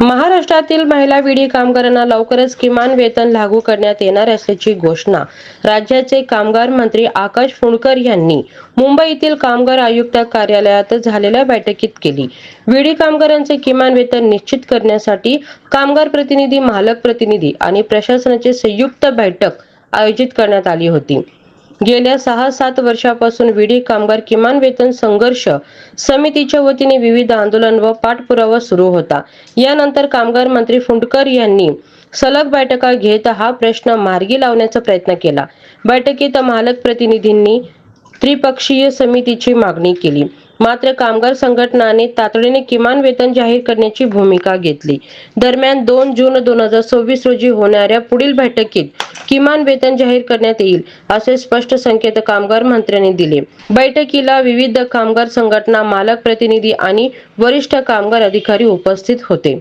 महाराष्ट्रातील महिला विडी कामगारांना लवकरच किमान वेतन लागू करण्यात येणार असल्याची घोषणा राज्याचे कामगार मंत्री आकाश फुंडकर यांनी मुंबईतील कामगार आयुक्त कार्यालयात झालेल्या बैठकीत केली। विडी कामगारांचे किमान वेतन निश्चित करण्यासाठी कामगार प्रतिनिधी, मालक प्रतिनिधी आणि प्रशासनाची संयुक्त बैठक आयोजित करण्यात आली होती। गेल्या 6-7 वर्षापासून विडी कामगार किमान वेतन संघर्ष समितीच्या वतीने विविध आंदोलन व पाठपुरावा सुरू होता। यानंतर कामगार मंत्री फुंडकर यांनी सलग बैठका घेत हा प्रश्न मार्गी लावण्याचा प्रयत्न केला। बैठकीत मालक प्रतिनिधींनी त्रिपक्षीय समितीची मागणी केली, मात्र कामगार संघटनाने तातडीने किमान वेतन जाहीर करण्याची भूमिका घेतली। दरम्यान 2 जून 2026 रोजी होणाऱ्या पुढील बैठकीत किमान वेतन जाहीर करण्यात येईल असे स्पष्ट संकेत कामगार मंत्र्यांनी दिले। बैठकीला विविध कामगार संघटना, मालक प्रतिनिधी आणि वरिष्ठ कामगार अधिकारी उपस्थित होते।